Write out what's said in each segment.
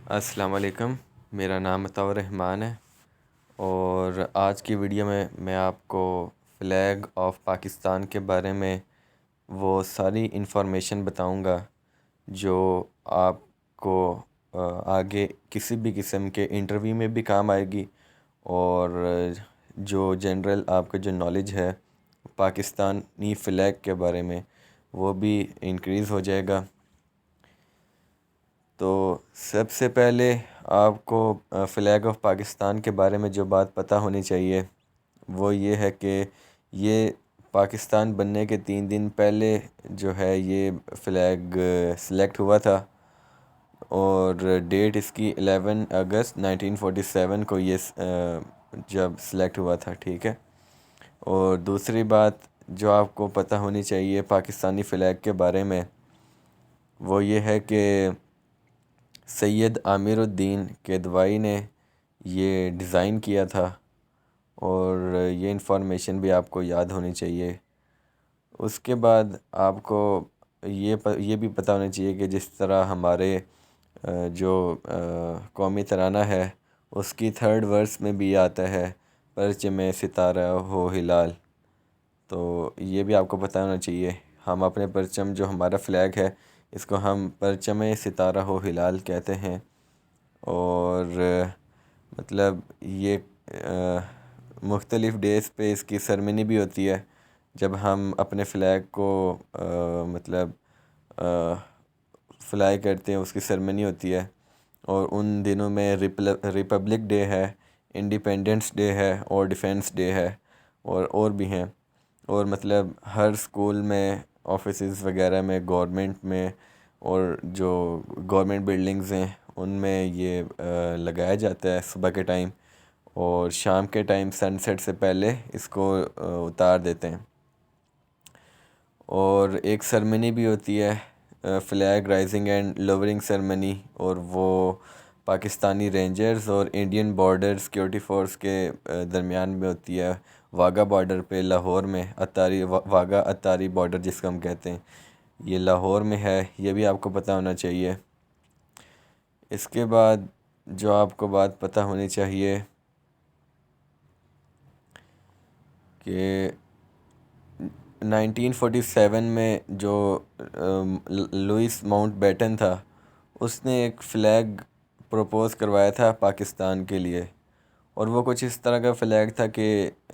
अस्सलाम वालेकुम। मेरा नाम अताउर रहमान है और आज की वीडियो में मैं आपको फ़्लैग ऑफ पाकिस्तान के बारे में वो सारी इन्फॉर्मेशन बताऊंगा जो आपको आगे किसी भी किस्म के इंटरव्यू में भी काम आएगी और जो जनरल आपका जो नॉलेज है पाकिस्तानी फ़्लैग के बारे में वो भी इंक्रीज़ हो जाएगा। तो सबसे पहले आपको फ़्लैग ऑफ पाकिस्तान के बारे में जो बात पता होनी चाहिए वो ये है कि ये पाकिस्तान बनने के 3 दिन पहले जो है ये फ़्लैग सिलेक्ट हुआ था और डेट इसकी 11 अगस्त 1947 को ये जब सिलेक्ट हुआ था, ठीक है। और दूसरी बात जो आपको पता होनी चाहिए पाकिस्तानी फ़्लैग के बारे में वो ये है कि सैयद आमिरुद्दीन किदवाई ने ये डिज़ाइन किया था और ये इंफॉर्मेशन भी आपको याद होनी चाहिए। उसके बाद आपको ये भी पता होना चाहिए कि जिस तरह हमारे जो कौमी तराना है उसकी थर्ड वर्स में भी आता है परचम सितारा हो हिलाल, तो ये भी आपको पता होना चाहिए। हम अपने परचम जो हमारा फ़्लैग है इसको हम परचम सितारा हो हिलाल कहते हैं और मतलब ये मुख्तलिफ़ डेज़ पे इसकी सरमनी भी होती है जब हम अपने फ़्लैग को मतलब फ्लाई करते हैं, उसकी सरमनी होती है। और उन दिनों में रिपब्लिक डे है, इंडिपेंडेंस डे है और डिफेंस डे है और भी हैं। और मतलब हर स्कूल में, ऑफिसेज़ वगैरह में, गवर्नमेंट में और जो गवर्नमेंट बिल्डिंग्स हैं उनमें ये लगाया जाता है सुबह के टाइम और शाम के टाइम सनसेट से पहले इसको उतार देते हैं। और एक सरमनी भी होती है flag rising and lowering ceremony और वो पाकिस्तानी रेंजर्स और इंडियन बॉर्डर सिक्योरिटी फोर्स के दरमियान में होती है वाघा बॉर्डर पे लाहौर में। वाघा अत्तारी बॉर्डर जिसको हम कहते हैं ये लाहौर में है, ये भी आपको पता होना चाहिए। इसके बाद जो आपको बात पता होनी चाहिए कि 1947 में जो लुइस माउंटबेटन था उसने एक फ़्लैग प्रपोज़ करवाया था पाकिस्तान के लिए और वो कुछ इस तरह का फ़्लैग था कि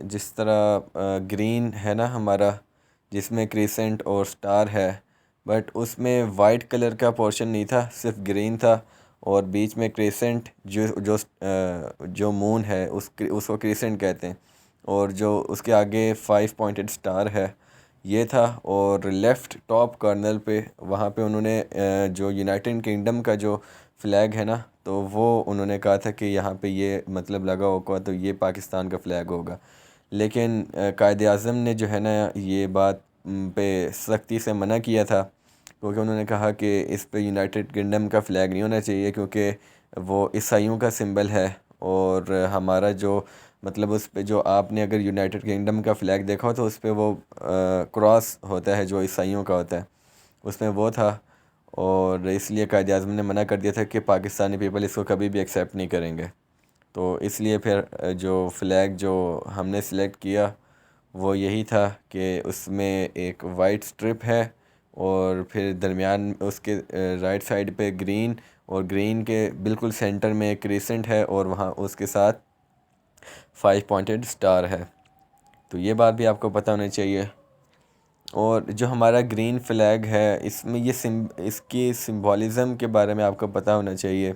जिस तरह ग्रीन है ना हमारा, जिसमें क्रिसेंट और स्टार है, बट उसमें वाइट कलर का पोर्शन नहीं था, सिर्फ ग्रीन था और बीच में क्रिसेंट जो मून है उसको क्रिसेंट कहते हैं और जो उसके आगे 5 पॉइंटेड स्टार है ये था। और लेफ़्ट टॉप कॉर्नर पे वहाँ पे उन्होंने जो यूनाइटेड किंगडम का जो फ़्लैग है ना तो वो उन्होंने कहा था कि यहाँ पे ये मतलब लगा होगा तो ये पाकिस्तान का फ़्लैग होगा। लेकिन कायद आज़म ने जो है ना ये बात पे सख्ती से मना किया था क्योंकि उन्होंने कहा कि इस पे यूनाइटेड किंगडम का फ़्लैग नहीं होना चाहिए क्योंकि वो ईसाइयों का सिंबल है और हमारा जो मतलब उस पे जो आपने अगर यूनाइटेड किंगडम का फ़्लैग देखा हो तो उस पे वो क्रॉस होता है जो ईसाइयों का होता है, उसमें वो था और इसलिए कायद-ए-आज़म ने मना कर दिया था कि पाकिस्तानी पीपल इसको कभी भी एक्सेप्ट नहीं करेंगे। तो इसलिए फिर जो फ़्लैग जो हमने सिलेक्ट किया वो यही था कि उसमें एक वाइट स्ट्रिप है और फिर दरमियान उसके राइट साइड पे ग्रीन और ग्रीन के बिल्कुल सेंटर में एक क्रिसेंट है और वहाँ उसके साथ 5 पॉइंटेड स्टार है। तो ये बात भी आपको पता होनी चाहिए। और जो हमारा ग्रीन फ्लैग है इसमें इसकी सिंबॉलिज़म के बारे में आपको पता होना चाहिए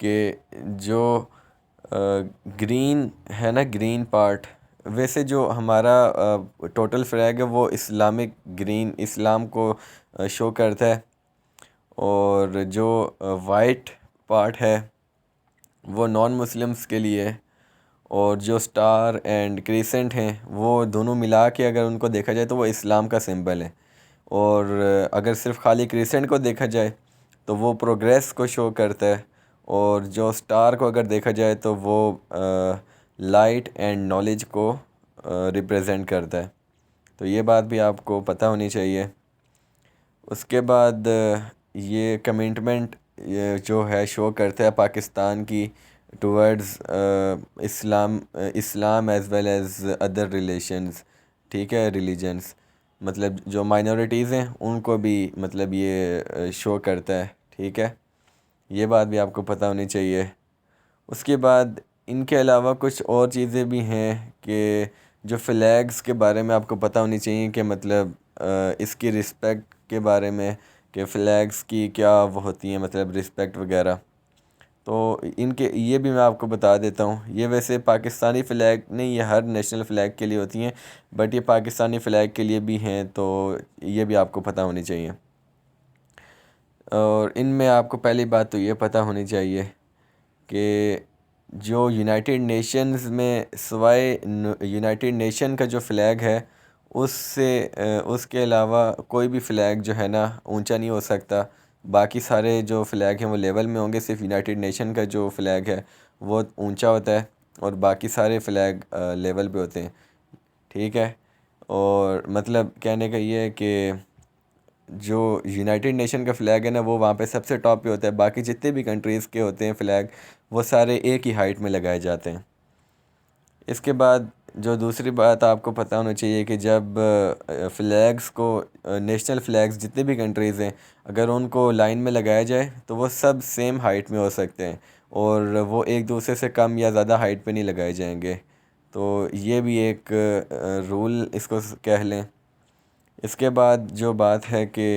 कि जो ग्रीन है ना, ग्रीन पार्ट, वैसे जो हमारा टोटल फ्लैग है वो इस्लामिक ग्रीन इस्लाम को शो करता है और जो वाइट पार्ट है वो नॉन मुस्लिम्स के लिए है और जो स्टार एंड क्रिसेंट हैं वो दोनों मिला के अगर उनको देखा जाए तो वो इस्लाम का सिंबल है। और अगर सिर्फ खाली क्रिसेंट को देखा जाए तो वो प्रोग्रेस को शो करता है और जो स्टार को अगर देखा जाए तो वो लाइट एंड नॉलेज को रिप्रेजेंट करता है। तो ये बात भी आपको पता होनी चाहिए। उसके बाद ये कमिटमेंट ये जो है शो करता है पाकिस्तान की towards Islam as well as other relations, ठीक है, रिलीजन्स। मतलब जो माइनॉरिटीज़ हैं उनको भी मतलब ये शो करता है, ठीक है। ये बात भी आपको पता होनी चाहिए। उसके बाद इनके अलावा कुछ और चीज़ें भी हैं कि जो फ्लैग्स के बारे में आपको पता होनी चाहिए कि मतलब इसकी रिस्पेक्ट के बारे में, कि फ़्लैग्स की क्या वो होती हैं मतलब रिस्पेक्ट वगैरह। तो इनके ये भी मैं आपको बता देता हूँ। ये वैसे पाकिस्तानी फ़्लैग नहीं, ये हर नेशनल फ़्लैग के लिए होती हैं, बट ये पाकिस्तानी फ़्लैग के लिए भी हैं, तो ये भी आपको पता होनी चाहिए। और इनमें आपको पहली बात तो ये पता होनी चाहिए कि जो यूनाइटेड नेशंस में सिवाय यूनाइटेड नेशन का जो फ़्लैग है उससे उसके अलावा कोई भी फ़्लैग जो है ना ऊंचा नहीं हो सकता। बाकी सारे जो फ़्लैग हैं वो लेवल में होंगे, सिर्फ यूनाइटेड नेशन का जो फ़्लैग है वो ऊंचा होता है और बाकी सारे फ़्लैग लेवल पे होते हैं, ठीक है। और मतलब कहने का ये है कि जो यूनाइटेड नेशन का फ़्लैग है ना वो वहाँ पे सबसे टॉप पे होता है। बाकी जितने भी कंट्रीज़ के होते हैं फ़्लैग वो सारे एक ही हाइट में लगाए जाते हैं। इसके बाद जो दूसरी बात आपको पता होना चाहिए कि जब फ़्लैग्स को नेशनल फ़्लैग्स जितने भी कंट्रीज़ हैं अगर उनको लाइन में लगाया जाए तो वो सब सेम हाइट में हो सकते हैं और वो एक दूसरे से कम या ज़्यादा हाइट पे नहीं लगाए जाएंगे। तो ये भी एक रूल इसको कह लें। इसके बाद जो बात है कि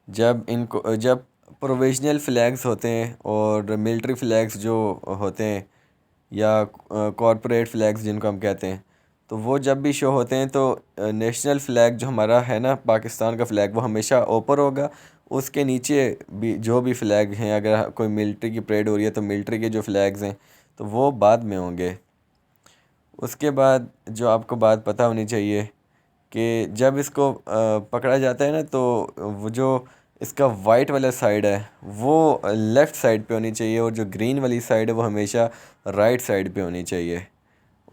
जब प्रोविज़नल फ़्लैग्स होते हैं और मिलिट्री फ़्लैग्स जो होते हैं या कॉरपोरेट फ़्लैग्स जिनको हम कहते हैं, तो वो जब भी शो होते हैं तो नेशनल फ़्लैग जो हमारा है ना पाकिस्तान का फ़्लैग वो हमेशा ऊपर होगा। उसके नीचे भी जो भी फ़्लैग हैं, अगर कोई मिलिट्री की परेड हो रही है तो मिलिट्री के जो फ़्लैग्स हैं तो वो बाद में होंगे। उसके बाद जो आपको बात पता होनी चाहिए कि जब इसको पकड़ा जाता है ना तो वो जो इसका वाइट वाला साइड है वो लेफ़्ट साइड पे होनी चाहिए और जो ग्रीन वाली साइड है वो हमेशा राइट साइड पे होनी चाहिए।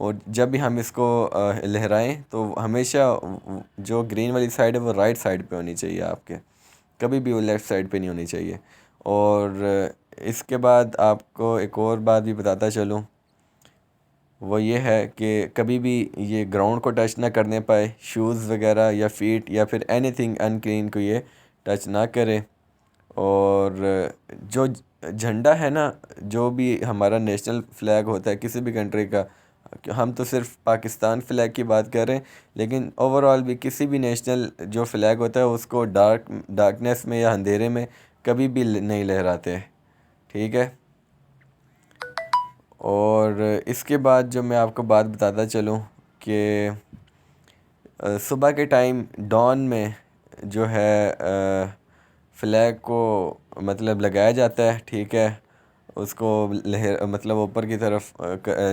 और जब भी हम इसको लहराएं तो हमेशा जो ग्रीन वाली साइड है वो राइट साइड पे होनी चाहिए आपके, कभी भी वो लेफ़्ट साइड पे नहीं होनी चाहिए। और इसके बाद आपको एक और बात भी बताता चलूँ, वो ये है कि कभी भी ये ग्राउंड को टच ना करने पाए, शूज़ वगैरह या फीट या फिर एनीथिंग अनक्लीन को ये टच ना करे। और जो झंडा है ना, जो भी हमारा नेशनल फ़्लैग होता है किसी भी कंट्री का, हम तो सिर्फ पाकिस्तान फ़्लैग की बात कर रहे हैं, लेकिन ओवरऑल भी किसी भी नेशनल जो फ़्लैग होता है उसको डार्कनेस में या अंधेरे में कभी भी नहीं लहराते, ठीक है। और इसके बाद जो मैं आपको बात बताता चलूँ कि सुबह के टाइम डॉन में जो है फ़्लैग को मतलब लगाया जाता है, ठीक है। उसको लहर मतलब ऊपर की तरफ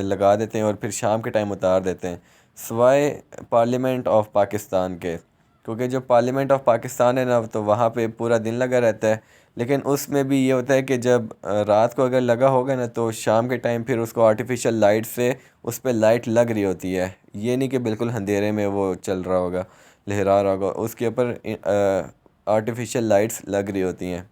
लगा देते हैं और फिर शाम के टाइम उतार देते हैं, सिवाय पार्लियामेंट ऑफ पाकिस्तान के। क्योंकि जो पार्लियामेंट ऑफ पाकिस्तान है ना तो वहाँ पे पूरा दिन लगा रहता है, लेकिन उसमें भी ये होता है कि जब रात को अगर लगा होगा ना तो शाम के टाइम फिर उसको आर्टिफिशियल लाइट से उस पर लाइट लग रही होती है। ये नहीं कि बिल्कुल अंधेरे में वो चल रहा होगा, लहरा रहा होगा, उसके ऊपर आर्टिफिशियल लाइट्स लग रही होती हैं।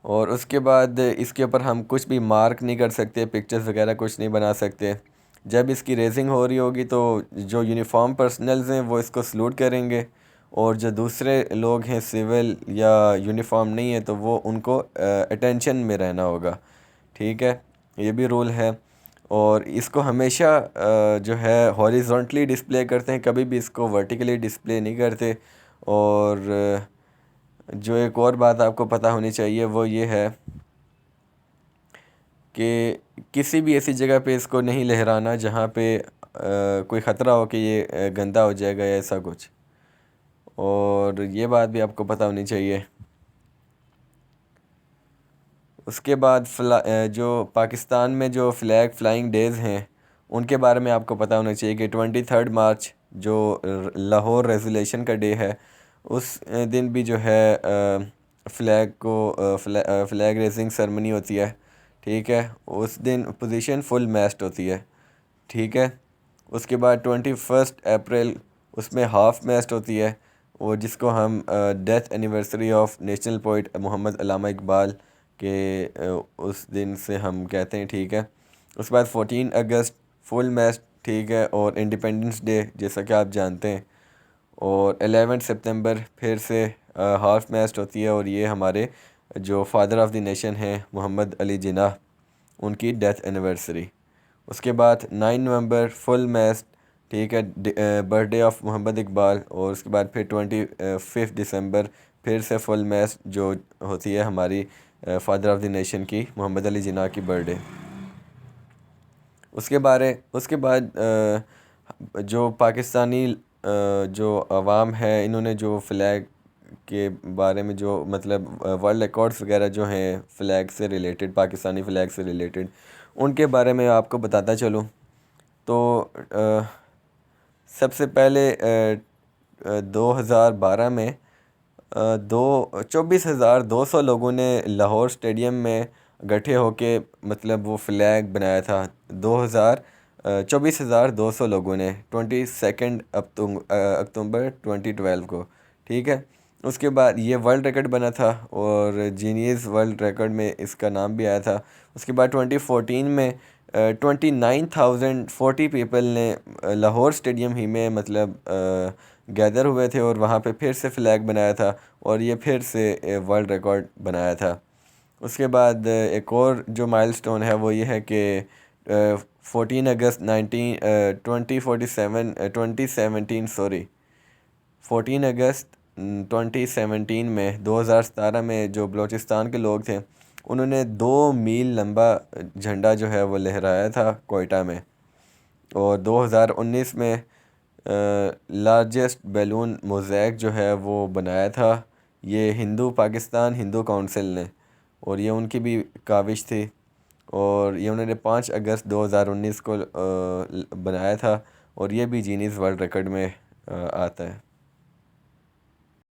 और उसके बाद इसके ऊपर हम कुछ भी मार्क नहीं कर सकते, पिक्चर्स वगैरह कुछ नहीं बना सकते। जब इसकी रेसिंग हो रही होगी तो जो यूनिफॉर्म पर्सनल्स हैं वो इसको सलूट करेंगे और जो दूसरे लोग हैं सिविल या यूनिफॉर्म नहीं है तो वो उनको अटेंशन में रहना होगा, ठीक है। ये भी रूल है। और इसको हमेशा जो है हॉरिजॉन्टली डिस्प्ले करते हैं, कभी भी इसको वर्टिकली डिस्प्ले नहीं करते। और जो एक और बात आपको पता होनी चाहिए वो ये है कि किसी भी ऐसी जगह पे इसको नहीं लहराना जहाँ पे कोई ख़तरा हो कि ये गंदा हो जाएगा या ऐसा कुछ। और ये बात भी आपको पता होनी चाहिए। उसके बाद जो पाकिस्तान में जो फ़्लैग फ्लाइंग डेज़ हैं उनके बारे में आपको पता होना चाहिए कि 23 मार्च जो लाहौर रेजोल्यूशन का डे है उस दिन भी जो है फ़्लैग को फ़्लैग रेजिंग सेरेमनी होती है, ठीक है। उस दिन पोजीशन फुल मास्ट होती है, ठीक है। उसके बाद 21 अप्रैल उसमें हाफ़ मास्ट होती है। और जिसको हम death anniversary of national poet Mohammad Allama Iqbal के उस दिन से हम कहते हैं, ठीक है। उसके बाद 14 अगस्त फुल मैच, ठीक है, और इंडिपेंडेंस डे जैसा कि आप जानते हैं। और 11 सितंबर फिर से हाफ मैच होती है, और ये हमारे जो फादर ऑफ द नेशन हैं मोहम्मद अली जिन्ना, उनकी डेथ एनिवर्सरी। उसके बाद 9 नवंबर फुल मैच, ठीक है, बर्थडे ऑफ मोहम्मद इकबाल। और उसके बाद फिर 25 दिसंबर फिर से फुल मैच जो होती है हमारी फादर ऑफ द नेशन की मोहम्मद अली जिन्ना की बर्थडे। उसके बाद जो पाकिस्तानी जो अवाम है, इन्होंने जो फ़्लैग के बारे में जो मतलब वर्ल्ड रिकॉर्ड्स वगैरह जो हैं फ़्लैग से रिलेटेड, पाकिस्तानी फ़्लैग से रिलेटेड, उनके बारे में आपको बताता चलूँ। तो सबसे पहले 2012 में 24,200 लोगों ने लाहौर स्टेडियम में इकट्ठे होके मतलब वो फ़्लैग बनाया था। 24,200 लोगों ने 22 अक्टूबर 2012 को, ठीक है। उसके बाद ये वर्ल्ड रिकॉर्ड बना था और जीनियस वर्ल्ड रिकॉर्ड में इसका नाम भी आया था। उसके बाद 2014 में 29,040 पीपल ने लाहौर स्टेडियम ही में मतलब गैदर हुए थे और वहाँ पे फिर से फ़्लैग बनाया था और ये फिर से वर्ल्ड रिकॉर्ड बनाया था। उसके बाद एक और जो माइलस्टोन है वो ये है कि 14 अगस्त 2017 सॉरी 14 अगस्त 2017 में 2017 में जो बलूचिस्तान के लोग थे, उन्होंने 2 मील लंबा झंडा जो है वो लहराया था कोयटा में। और 2019 में लार्जेस्ट बैलून मोज़ैक जो है वो बनाया था ये हिंदू काउंसिल ने, और ये उनकी भी काविश थी। और ये उन्होंने 5 अगस्त 2019 को बनाया था और ये भी जीनीज़ वर्ल्ड रिकॉर्ड में आता है।